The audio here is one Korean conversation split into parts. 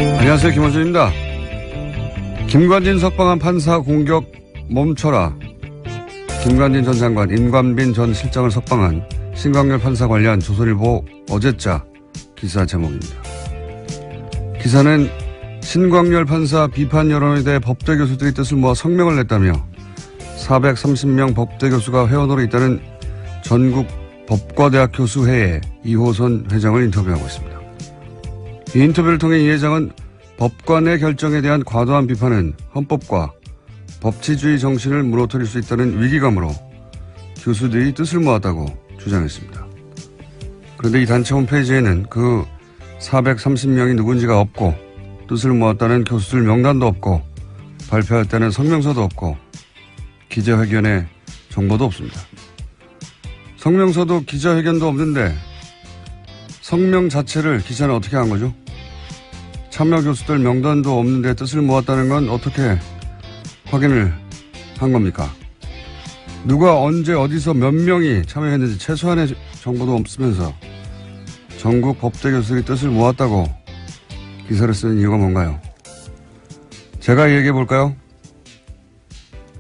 안녕하세요. 김원준입니다. 김관진 석방한 판사 공격 멈춰라. 김관진 전 장관, 임관빈 전 실장을 석방한 신광열 판사 관련 조선일보 어제자 기사 제목입니다. 기사는 신광열 판사 비판 여론에 대해 법대 교수들이 뜻을 모아 성명을 냈다며 430명 법대 교수가 회원으로 있다는 전국 법과대학 교수회의 이호선 회장을 인터뷰하고 있습니다. 이 인터뷰를 통해 이 회장은 법관의 결정에 대한 과도한 비판은 헌법과 법치주의 정신을 무너뜨릴 수 있다는 위기감으로 교수들이 뜻을 모았다고 주장했습니다. 그런데 이 단체 홈페이지에는 그 430명이 누군지가 없고 뜻을 모았다는 교수들 명단도 없고 발표했다는 성명서도 없고 기자회견의 정보도 없습니다. 성명서도 기자회견도 없는데 성명 자체를 기자는 어떻게 한 거죠? 참여 교수들 명단도 없는데 뜻을 모았다는 건 어떻게 확인을 한 겁니까? 누가 언제 어디서 몇 명이 참여했는지 최소한의 정보도 없으면서 전국 법대 교수들이 뜻을 모았다고 기사를 쓰는 이유가 뭔가요? 제가 얘기해 볼까요?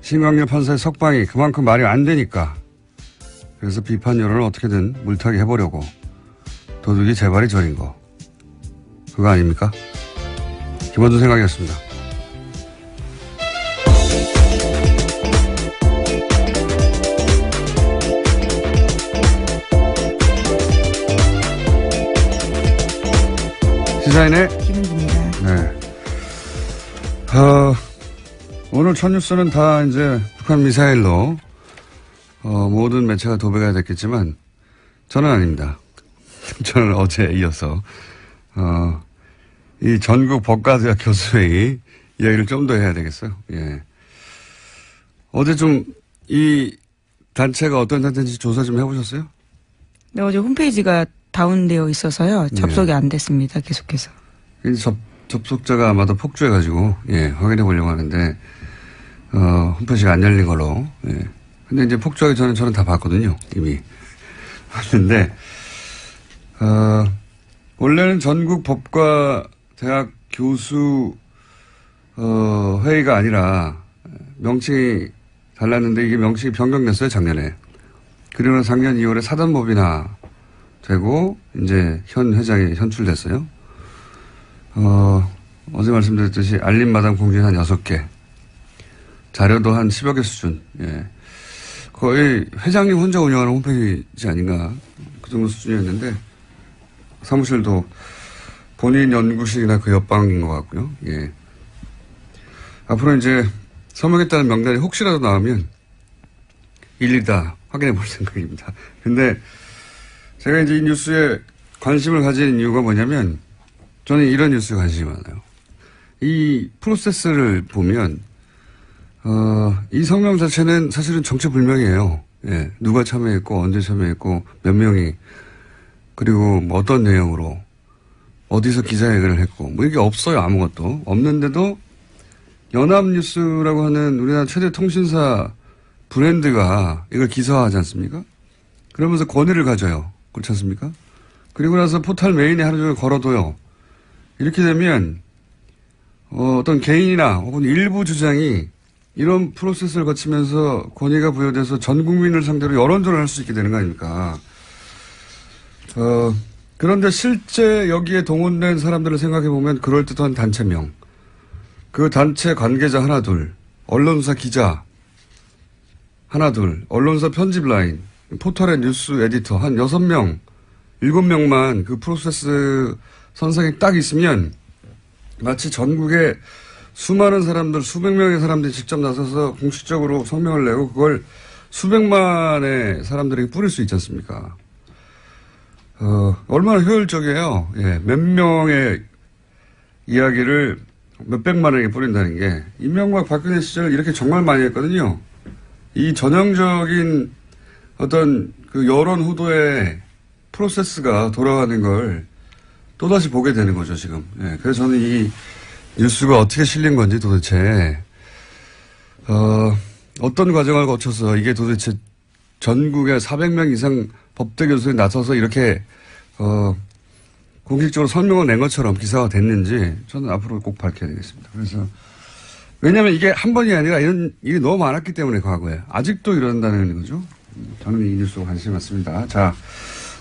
신광열 판사의 석방이 그만큼 말이 안 되니까 그래서 비판 여론을 어떻게든 물타기 해보려고 도둑이 재발이 저린 거 그거 아닙니까? 김원준 생각이었습니다. 시사인의 김은주입니다. 네. 오늘 첫 뉴스는 다 이제 북한 미사일로 모든 매체가 도배가 됐겠지만 저는 아닙니다. 저는 어제 이어서 이 전국 법과대학 교수회의 이야기를 좀 더 해야 되겠어요. 예. 어제 좀 이 단체가 어떤 단체인지 조사 좀 해보셨어요? 네, 어제 홈페이지가 다운되어 있어서요. 접속이 안 됐습니다. 계속해서. 접속자가 아마도 폭주해가지고, 예, 확인해 보려고 하는데, 홈페이지가 안 열린 걸로, 예. 근데 이제 폭주하기 전에 저는 다 봤거든요. 이미. 봤는데, 원래는 전국 법과 대학 교수, 회의가 아니라 명칭이 달랐는데 이게 명칭이 변경됐어요, 작년에. 그리고 작년 2월에 사단법인화 되고, 이제 현 회장이 현출됐어요. 어제 말씀드렸듯이 알림마당 공지는 한 6개. 자료도 한 10여 개 수준. 예. 거의 회장님 혼자 운영하는 홈페이지 아닌가. 그 정도 수준이었는데, 사무실도 본인 연구실이나 그 옆방인 것 같고요. 예. 앞으로 이제 서명했다는 명단이 혹시라도 나오면 일일이 다 확인해 볼 생각입니다. 근데 제가 이제 이 뉴스에 관심을 가진 이유가 뭐냐면 저는 이런 뉴스에 관심이 많아요. 이 프로세스를 보면, 이 성명 자체는 사실은 정체불명이에요. 예. 누가 참여했고, 언제 참여했고, 몇 명이, 그리고 뭐 어떤 내용으로, 어디서 기자회견을 했고, 뭐 이게 없어요. 아무것도. 없는데도 연합뉴스라고 하는 우리나라 최대 통신사 브랜드가 이걸 기사화하지 않습니까? 그러면서 권위를 가져요. 그렇지 않습니까? 그리고 나서 포털 메인에 하루 종일 걸어둬요. 이렇게 되면 어떤 개인이나 혹은 일부 주장이 이런 프로세스를 거치면서 권위가 부여돼서 전 국민을 상대로 여론전을 할 수 있게 되는 거 아닙니까? 그런데 실제 여기에 동원된 사람들을 생각해 보면 그럴듯한 단체명, 그 단체 관계자 하나 둘, 언론사 기자 하나 둘, 언론사 편집 라인, 포털의 뉴스 에디터 한 6명, 7명만 그 프로세스 선상에 딱 있으면 마치 전국에 수많은 사람들, 수백 명의 사람들이 직접 나서서 공식적으로 성명을 내고 그걸 수백만의 사람들에게 뿌릴 수 있지 않습니까? 얼마나 효율적이에요. 예, 몇 명의 이야기를 몇백만에게 뿌린다는 게. 이명박 박근혜 시절 이렇게 정말 많이 했거든요. 이 전형적인 어떤 그 여론 후도의 프로세스가 돌아가는 걸 또다시 보게 되는 거죠, 지금. 예, 그래서 저는 이 뉴스가 어떻게 실린 건지 도대체, 어떤 과정을 거쳐서 이게 도대체 전국에 400명 이상 법대 교수에 나서서 이렇게, 공식적으로 선명을 낸 것처럼 기사가 됐는지 저는 앞으로 꼭 밝혀야 되겠습니다. 그래서 왜냐하면 이게 한 번이 아니라 이런 일이 너무 많았기 때문에 과거에 아직도 이런다는 거죠. 저는 이 뉴스에 관심이 많습니다. 자,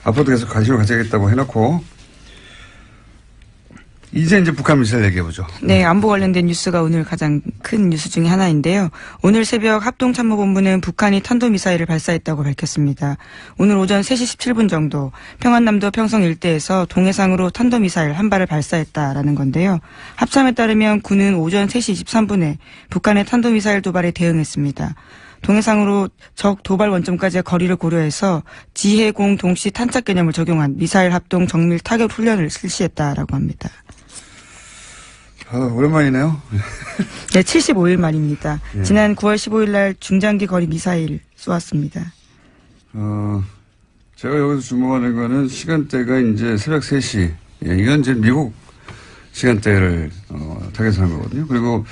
앞으로도 계속 관심을 가져야겠다고 해놓고 이제 북한 미사일 얘기해보죠. 네, 안보 관련된 뉴스가 오늘 가장 큰 뉴스 중에 하나인데요. 오늘 새벽 합동참모본부는 북한이 탄도미사일을 발사했다고 밝혔습니다. 오늘 오전 3시 17분 정도 평안남도 평성 일대에서 동해상으로 탄도미사일 한 발을 발사했다라는 건데요. 합참에 따르면 군은 오전 3시 23분에 북한의 탄도미사일 도발에 대응했습니다. 동해상으로 적 도발 원점까지의 거리를 고려해서 지해공 동시 탄착 개념을 적용한 미사일 합동 정밀 타격 훈련을 실시했다라고 합니다. 오랜만이네요. 네, 75일 만입니다. 예. 지난 9월 15일 날 중장기 거리 미사일 쏘았습니다. 제가 여기서 주목하는 거는 시간대가 이제 새벽 3시. 예, 이건 이제 미국 시간대를 타겟한 거거든요. 그리고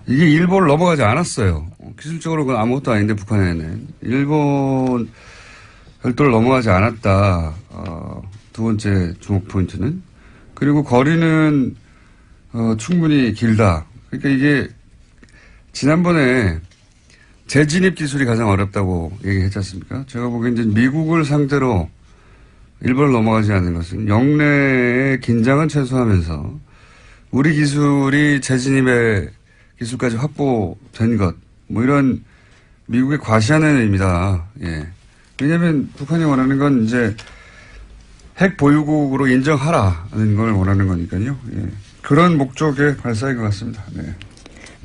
이게 일본을 넘어가지 않았어요. 기술적으로 그건 아무것도 아닌데 북한에는. 일본 별도를 넘어가지 않았다. 두 번째 주목 포인트는. 그리고 거리는 충분히 길다. 그러니까 이게 지난번에 재진입 기술이 가장 어렵다고 얘기했지 않습니까? 제가 보기엔 이제 미국을 상대로 일본을 넘어가지 않는 것은 영내의 긴장은 최소화하면서 우리 기술이 재진입의 기술까지 확보된 것, 뭐 이런 미국의 과시하는 의미다. 예. 왜냐하면 북한이 원하는 건 이제 핵 보유국으로 인정하라는 걸 원하는 거니까요. 예. 그런 목적의 발사인 것 같습니다. 네.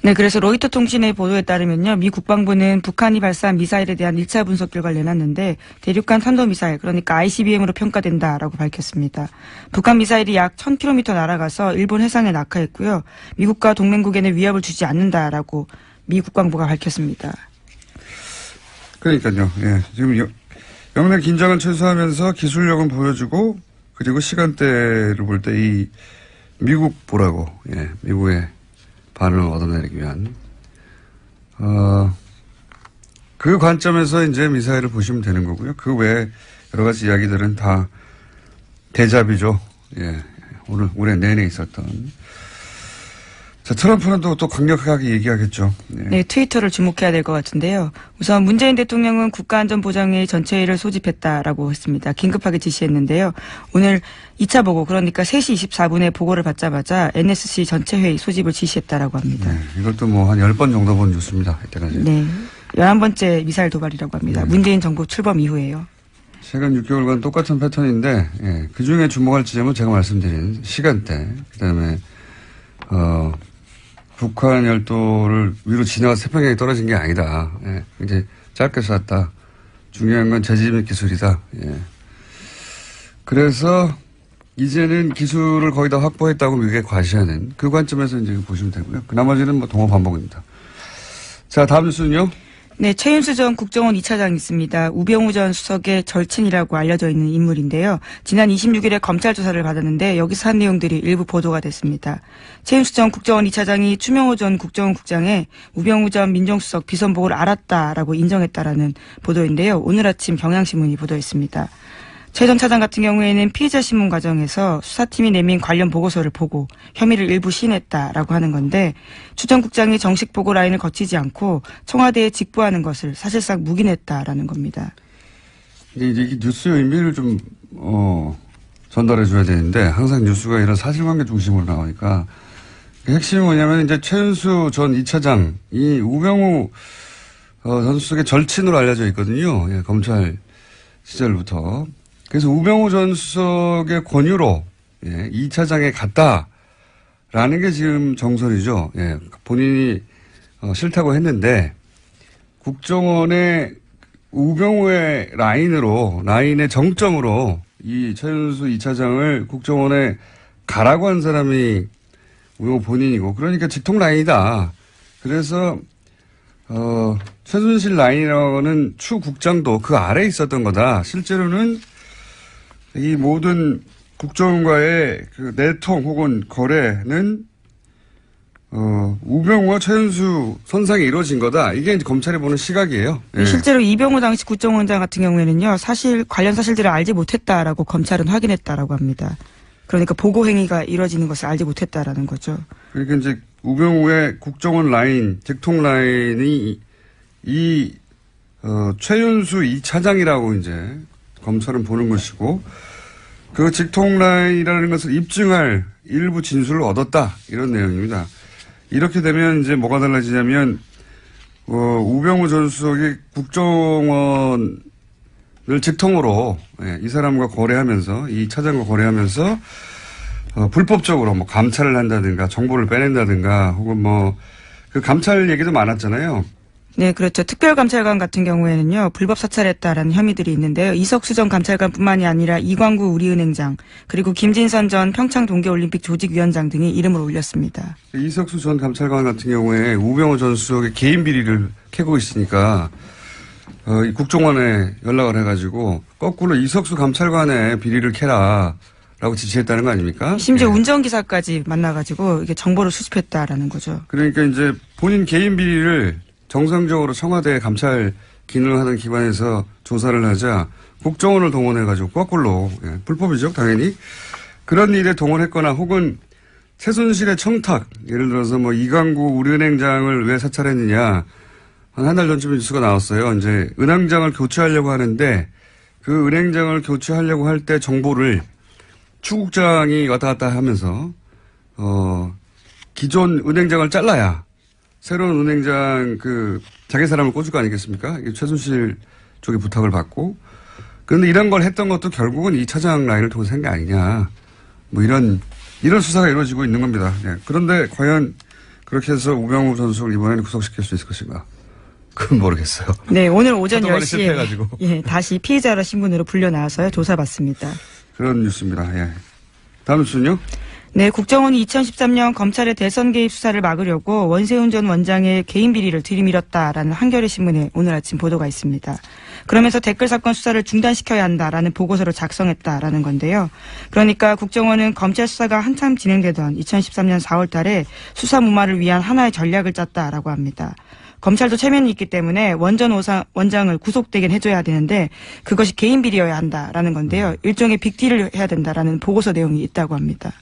네, 그래서 로이터 통신의 보도에 따르면요. 미 국방부는 북한이 발사한 미사일에 대한 1차 분석 결과를 내놨는데 대륙간 탄도미사일, 그러니까 ICBM으로 평가된다라고 밝혔습니다. 북한 미사일이 약 1000km 날아가서 일본 해상에 낙하했고요. 미국과 동맹국에는 위협을 주지 않는다라고 미 국방부가 밝혔습니다. 그러니까요. 예. 지금 영내 긴장을 최소화하면서 기술력은 보여주고 그리고 시간대를 볼 때 이 미국 보라고, 예, 미국의 반응을 얻어내기 위한, 그 관점에서 이제 미사일을 보시면 되는 거고요. 그 외에 여러 가지 이야기들은 다 대잡이죠. 예, 올해 내내 있었던. 자, 트럼프는 또 강력하게 얘기하겠죠. 네. 네, 트위터를 주목해야 될 것 같은데요. 우선 문재인 대통령은 국가안전보장회의 전체회의를 소집했다라고 했습니다. 긴급하게 지시했는데요. 오늘 2차 보고, 그러니까 3시 24분에 보고를 받자마자 NSC 전체회의 소집을 지시했다라고 합니다. 네, 이것도 뭐 한 10번 정도 본 뉴스입니다. 이때까지. 네, 11번째 미사일 도발이라고 합니다. 네. 문재인 정부 출범 이후에요. 최근 6개월간 똑같은 패턴인데, 예, 그 중에 주목할 지점은 제가 말씀드린 시간대, 그 다음에, 북한 열도를 위로 지나가 태평양에 떨어진 게 아니다. 예, 이제 짧게 쐈다. 중요한 건 재진입 기술이다. 예. 그래서 이제는 기술을 거의 다 확보했다고 미국에 과시하는 그 관점에서 이제 보시면 되고요. 그 나머지는 뭐 동호 반복입니다. 자, 다음 뉴스는요. 네, 최윤수 전 국정원 2차장이 있습니다. 우병우 전 수석의 절친이라고 알려져 있는 인물인데요. 지난 26일에 검찰 조사를 받았는데 여기서 한 내용들이 일부 보도가 됐습니다. 최윤수 전 국정원 2차장이 추명호 전 국정원 국장의 우병우 전 민정수석 비선보고를 알았다라고 인정했다라는 보도인데요. 오늘 아침 경향신문이 보도했습니다. 최 전 차장 같은 경우에는 피의자 신문 과정에서 수사팀이 내민 관련 보고서를 보고 혐의를 일부 시인했다라고 하는 건데 추 전 국장이 정식 보고 라인을 거치지 않고 청와대에 직보하는 것을 사실상 묵인했다라는 겁니다. 이제 뉴스의 의미를 좀 전달해 줘야 되는데 항상 뉴스가 이런 사실관계 중심으로 나오니까 핵심이 뭐냐면 이제 최윤수 전 2차장이 우병우 전 수석의 절친으로 알려져 있거든요. 예, 검찰 시절부터. 그래서 우병우 전 수석의 권유로, 예, 2차장에 갔다라는 게 지금 정설이죠. 예, 본인이 싫다고 했는데 국정원의 우병우의 라인의 정점으로 이 최윤수 2차장을 국정원에 가라고 한 사람이 우병우 본인이고, 그러니까 직통 라인이다. 그래서 최순실 라인이라고는 추 국장도 그 아래에 있었던 거다. 실제로는 이 모든 국정원과의 그 내통 혹은 거래는 우병우와 최윤수 선상에 이루어진 거다. 이게 이제 검찰이 보는 시각이에요. 예. 실제로 이병우 당시 국정원장 같은 경우에는요, 관련 사실들을 알지 못했다라고 검찰은 확인했다라고 합니다. 그러니까 보고 행위가 이루어지는 것을 알지 못했다라는 거죠. 그러니까 이제 우병우의 국정원 라인, 직통 라인이 최윤수 이 차장이라고 이제 검찰은 보는 것이고 그 직통 라인이라는 것을 입증할 일부 진술을 얻었다 이런 내용입니다. 이렇게 되면 이제 뭐가 달라지냐면 우병우 전 수석이 국정원을 직통으로 이 사람과 거래하면서 이 차장과 거래하면서 불법적으로 뭐 감찰을 한다든가 정보를 빼낸다든가 혹은 뭐 그 감찰 얘기도 많았잖아요. 네, 그렇죠. 특별감찰관 같은 경우에는요, 불법 사찰했다라는 혐의들이 있는데요. 이석수 전 감찰관뿐만이 아니라 이광구 우리은행장, 그리고 김진선 전 평창 동계올림픽 조직위원장 등이 이름을 올렸습니다. 이석수 전 감찰관 같은 경우에 우병우 전 수석의 개인 비리를 캐고 있으니까 국정원에 연락을 해가지고 거꾸로 이석수 감찰관의 비리를 캐라. 라고 지시했다는 거 아닙니까? 심지어 운전기사까지 만나가지고 이게 정보를 수집했다라는 거죠. 그러니까 이제 본인 개인 비리를 정상적으로 청와대 감찰 기능을 하는 기관에서 조사를 하자 국정원을 동원해가지고 거꾸로 불법이죠 당연히 그런 일에 동원했거나 혹은 최순실의 청탁 예를 들어서 뭐 이광구 우리은행장을 왜 사찰했느냐 한 달 전쯤에 뉴스가 나왔어요. 이제 은행장을 교체하려고 하는데 그 은행장을 교체하려고 할 때 정보를 추국장이 왔다 갔다 하면서 기존 은행장을 잘라야 새로운 은행장 자기 사람을 꽂을 거 아니겠습니까? 최순실 쪽에 부탁을 받고 그런데 이런 걸 했던 것도 결국은 이 차장 라인을 통해서 한 게 아니냐 뭐 이런 수사가 이루어지고 있는 겁니다. 네. 그런데 과연 그렇게 해서 우병우 전 수석을 이번에는 구속시킬 수 있을 것인가? 그건 모르겠어요. 네, 오늘 오전 10시에 예, 다시 피의자라 신분으로 불려 나와서요 조사받습니다. 그런 뉴스입니다. 예. 다음 뉴스는요? 네, 국정원이 2013년 검찰의 대선 개입 수사를 막으려고 원세훈 전 원장의 개인 비리를 들이밀었다라는 한겨레 신문에 오늘 아침 보도가 있습니다. 그러면서 댓글 사건 수사를 중단시켜야 한다라는 보고서를 작성했다라는 건데요. 그러니까 국정원은 검찰 수사가 한참 진행되던 2013년 4월 달에 수사 무마를 위한 하나의 전략을 짰다라고 합니다. 검찰도 체면이 있기 때문에 원전 원장을 구속되긴 해줘야 되는데 그것이 개인 비리여야 한다라는 건데요. 일종의 빅딜을 해야 된다라는 보고서 내용이 있다고 합니다.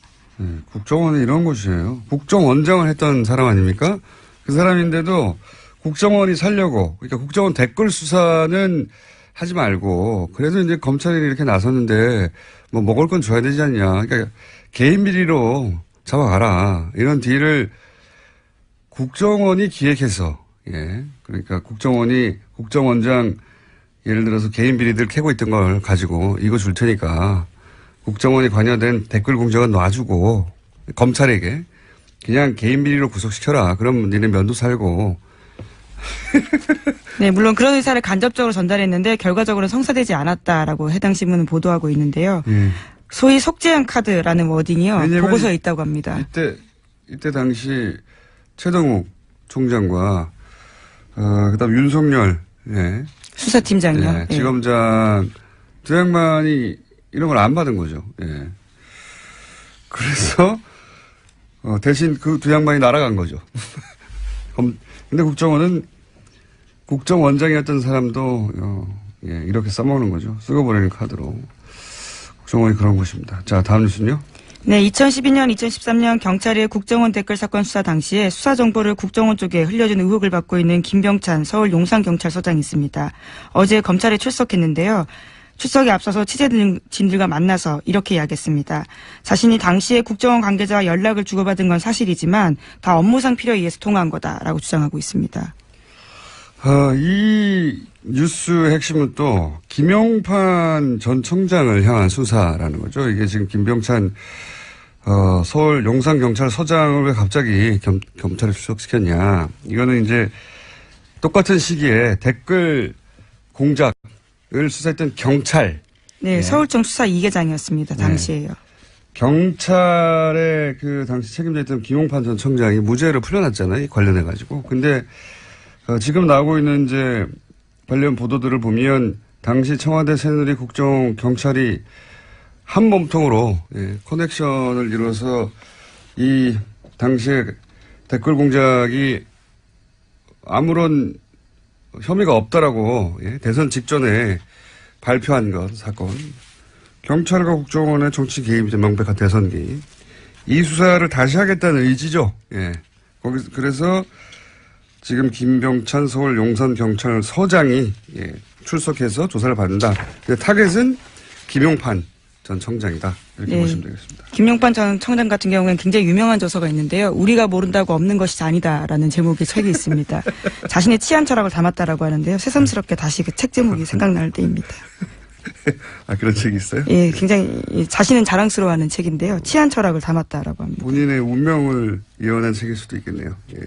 국정원은 이런 곳이에요. 국정원장을 했던 사람 아닙니까? 그 사람인데도 국정원이 살려고 그러니까 국정원 댓글 수사는 하지 말고 그래도 이제 검찰이 이렇게 나섰는데 뭐 먹을 건 줘야 되지 않냐. 그러니까 개인 비리로 잡아가라. 이런 딜을 국정원이 기획해서 그러니까 국정원장 예를 들어서 개인 비리들 캐고 있던 걸 가지고 이거 줄 테니까 국정원이 관여된 댓글 공작은 놔주고 검찰에게 그냥 개인 비리로 구속시켜라. 그럼 니네 면도 살고. 네, 물론 그런 의사를 간접적으로 전달했는데 결과적으로 성사되지 않았다라고 해당 신문은 보도하고 있는데요. 소위 속죄한 카드라는 워딩이요. 보고서에 있다고 합니다. 이때 당시 최동욱 총장과 그다음 윤석열 수사팀장이요. 지검장 두 양반이 이런 걸 안 받은 거죠. 그래서 대신 그 두 양반이 날아간 거죠. 근데 국정원은 국정원장이었던 사람도 이렇게 써먹는 거죠. 쓰고 보내는 카드로. 국정원이 그런 곳입니다. 자, 다음 뉴스는요. 네, 2012년, 2013년 경찰의 국정원 댓글 사건 수사 당시에 수사 정보를 국정원 쪽에 흘려준 의혹을 받고 있는 김병찬 서울 용산경찰서장이 있습니다. 어제 검찰에 출석했는데요. 출석에 앞서서 취재진들과 만나서 이렇게 이야기했습니다. 자신이 당시에 국정원 관계자와 연락을 주고받은 건 사실이지만 다 업무상 필요에 의해서 통화한 거다라고 주장하고 있습니다. 이 뉴스의 핵심은 또 김용판 전 청장을 향한 수사라는 거죠. 이게 지금 김병찬 서울 용산경찰서장을 왜 갑자기 검찰에 출석시켰냐. 이거는 이제 똑같은 시기에 댓글 공작을 수사했던 경찰. 네, 서울청 수사 2계장이었습니다. 당시에요. 경찰의 그 당시 책임자 있던 김용판 전 청장이 무죄로 풀려났잖아요. 관련해가지고. 근데 지금 나오고 있는 이제 관련 보도들을 보면 당시 청와대 새누리 국정 경찰이 한 몸통으로 커넥션을 이뤄서 이 당시에 댓글 공작이 아무런 혐의가 없다라고 대선 직전에 발표한 것 사건 경찰과 국정원의 정치 개입이죠. 명백한 대선 개입. 이 수사를 다시 하겠다는 의지죠. 예. 그래서 지금 김병찬 서울 용산경찰서장이 출석해서 조사를 받는다. 타겟은 김용판 전 청장이다. 이렇게 보시면 되겠습니다. 김용판 전 청장 같은 경우에는 굉장히 유명한 저서가 있는데요. 우리가 모른다고 없는 것이 아니다라는 제목의 책이 있습니다. 자신의 치안 철학을 담았다라고 하는데요. 새삼스럽게 다시 그 책 제목이 생각날 때입니다. 아, 그런 책이 있어요? 예, 굉장히 자신은 자랑스러워하는 책인데요. 치안 철학을 담았다라고 합니다. 본인의 운명을 예언한 책일 수도 있겠네요. 예.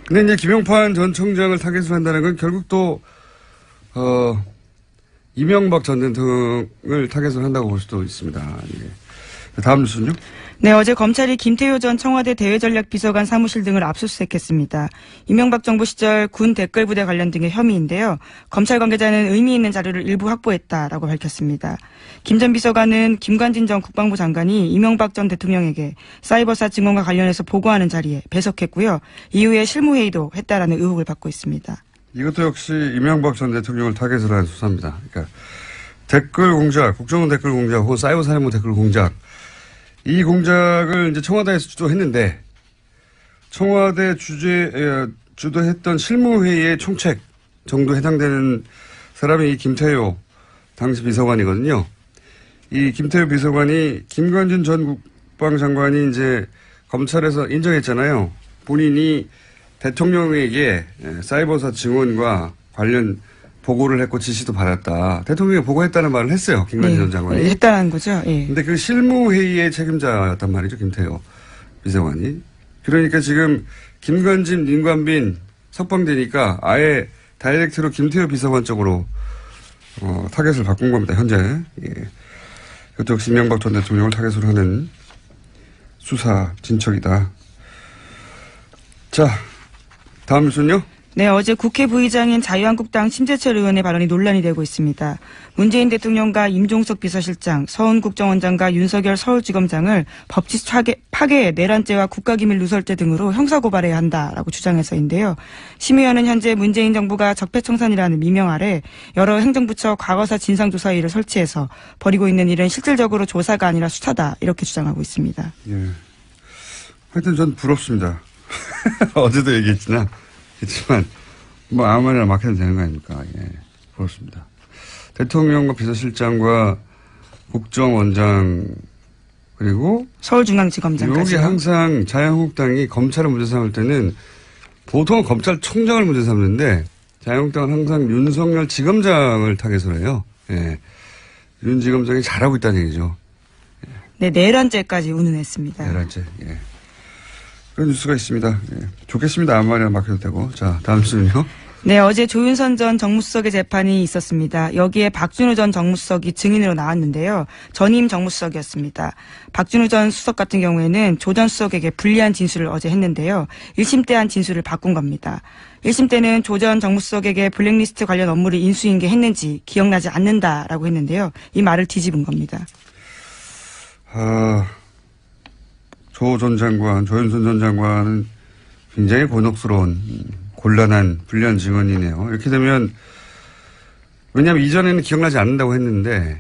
근데 이제 김용판 전 청장을 타겟으로 한다는 건 결국 또 이명박 전 대통령을 타겟으로 한다고 볼 수도 있습니다. 예. 다음 뉴스는요? 네, 어제 검찰이 김태효 전 청와대 대외전략비서관 사무실 등을 압수수색했습니다. 이명박 정부 시절 군 댓글부대 관련 등의 혐의인데요. 검찰 관계자는 의미 있는 자료를 일부 확보했다라고 밝혔습니다. 김 전 비서관은 김관진 전 국방부 장관이 이명박 전 대통령에게 사이버사 증언과 관련해서 보고하는 자리에 배석했고요. 이후에 실무회의도 했다라는 의혹을 받고 있습니다. 이것도 역시 이명박 전 대통령을 타겟으로 한 수사입니다. 그러니까 댓글 공작, 국정원 댓글 공작 혹은 사이버 사령부 댓글 공작, 이 공작을 이제 청와대에서 주도했는데 청와대 주도했던 실무회의의 총책 정도 해당되는 사람이 이 김태효 당시 비서관이거든요. 이 김태효 비서관이 김관진 전 국방장관이 이제 검찰에서 인정했잖아요. 본인이 대통령에게 사이버사 증언과 관련 보고를 했고 지시도 받았다. 대통령이 보고했다는 말을 했어요. 김관진 전 장관이. 했다는 거죠. 예. 근데 그 실무회의의 책임자였단 말이죠. 김태효 비서관이. 그러니까 지금 김관진, 임관빈 석방되니까 아예 다이렉트로 김태효 비서관 쪽으로 타겟을 바꾼 겁니다. 현재. 예. 그것도 역시 이명박 전 대통령을 타겟으로 하는 수사 진척이다. 자, 다음 뉴스는요? 네, 어제 국회 부의장인 자유한국당 심재철 의원의 발언이 논란이 되고 있습니다. 문재인 대통령과 임종석 비서실장, 서훈국정원장과 윤석열 서울지검장을 법치 파괴, 내란죄와 국가기밀 누설죄 등으로 형사고발해야 한다라고 주장해서인데요. 심 의원은 현재 문재인 정부가 적폐청산이라는 미명 아래 여러 행정부처 과거사 진상조사위를 설치해서 벌이고 있는 일은 실질적으로 조사가 아니라 수사다 이렇게 주장하고 있습니다. 예. 하여튼 전 부럽습니다. 어제도 얘기했지만 뭐 아무 말이나 막 해도 되는 거 아닙니까? 예, 그렇습니다. 대통령과 비서실장과 국정원장 그리고 서울중앙지검장까지. 여기 항상 자유한국당이 검찰을 문제 삼을 때는 보통 검찰총장을 문제 삼는데 자유한국당은 항상 윤석열 지검장을 타겟으로 해요. 예, 윤 지검장이 잘하고 있다는 얘기죠. 네, 내란죄까지 운운했습니다. 내란죄. 예. 그런 뉴스가 있습니다. 예. 좋겠습니다. 아무 말이나 막 해도 되고. 자, 다음 뉴스는요. 네, 어제 조윤선 전 정무수석의 재판이 있었습니다. 여기에 박준우 전 정무수석이 증인으로 나왔는데요. 전임 정무수석이었습니다. 박준우 전 수석 같은 경우에는 조 전 수석에게 불리한 진술을 어제 했는데요. 1심 때 한 진술을 바꾼 겁니다. 1심 때는 조 전 정무수석에게 블랙리스트 관련 업무를 인수인계했는지 기억나지 않는다라고 했는데요. 이 말을 뒤집은 겁니다. 조 전 장관, 조윤선 전 장관은 굉장히 곤혹스러운, 곤란한, 불리한 증언이네요. 이렇게 되면, 왜냐하면 이전에는 기억나지 않는다고 했는데,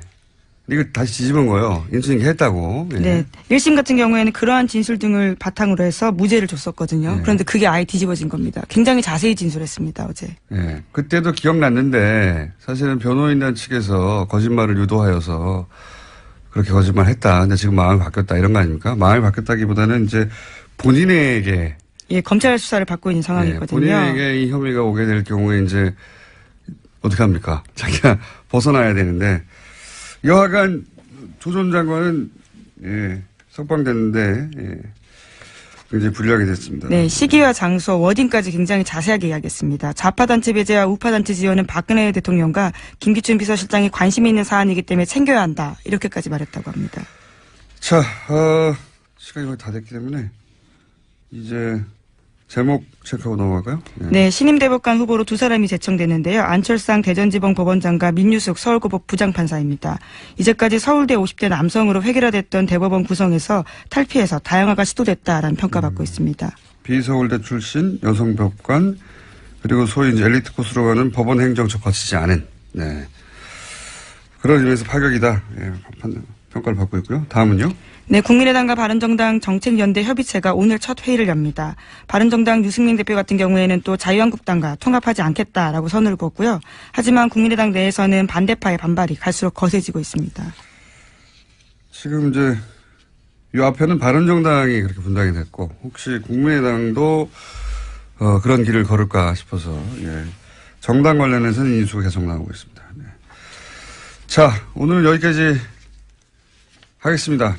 이거 다시 뒤집은 거예요. 인수인계 했다고. 예. 네. 1심 같은 경우에는 그러한 진술 등을 바탕으로 해서 무죄를 줬었거든요. 예. 그런데 그게 아예 뒤집어진 겁니다. 굉장히 자세히 진술했습니다, 어제. 예. 그때도 기억났는데, 사실은 변호인단 측에서 거짓말을 유도하여서, 그렇게 거짓말 했다. 근데 지금 마음이 바뀌었다. 이런 거 아닙니까? 마음이 바뀌었다기보다는 이제 본인에게. 예, 검찰 수사를 받고 있는 상황이거든요. 본인에게 이 혐의가 오게 될 경우에 이제 어떻게 합니까? 자기가 벗어나야 되는데. 여하간 조 전 장관은, 예, 석방됐는데, 예, 굉장히 불리하게 됐습니다. 네, 시기와 장소, 워딩까지 굉장히 자세하게 이야기했습니다. 좌파단체 배제와 우파단체 지원은 박근혜 대통령과 김기춘 비서실장이 관심이 있는 사안이기 때문에 챙겨야 한다. 이렇게까지 말했다고 합니다. 자, 시간이 거의 다 됐기 때문에 이제 제목 체크하고 넘어갈까요? 네, 신임 대법관 후보로 두 사람이 제청됐는데요. 안철상 대전지방 법원장과 민유숙 서울고법 부장판사입니다. 이제까지 서울대 50대 남성으로 획일화됐던 대법원 구성에서 탈피해서 다양화가 시도됐다라는 평가받고 있습니다. 비서울대 출신 여성 법관 그리고 소위 이제 엘리트 코스로 가는 법원 행정처 거치지 않은. 네. 그런 의미에서 파격이다. 예, 평가를 받고 있고요. 다음은요. 네, 국민의당과 바른정당 정책연대 협의체가 오늘 첫 회의를 엽니다. 바른정당 유승민 대표 같은 경우에는 또 자유한국당과 통합하지 않겠다라고 선을 그었고요. 하지만 국민의당 내에서는 반대파의 반발이 갈수록 거세지고 있습니다. 지금 이제 이 앞에는 바른정당이 그렇게 분당이 됐고 혹시 국민의당도 그런 길을 걸을까 싶어서 예. 정당 관련해서는 인수가 계속 나오고 있습니다. 네. 자, 오늘 여기까지 하겠습니다. 네.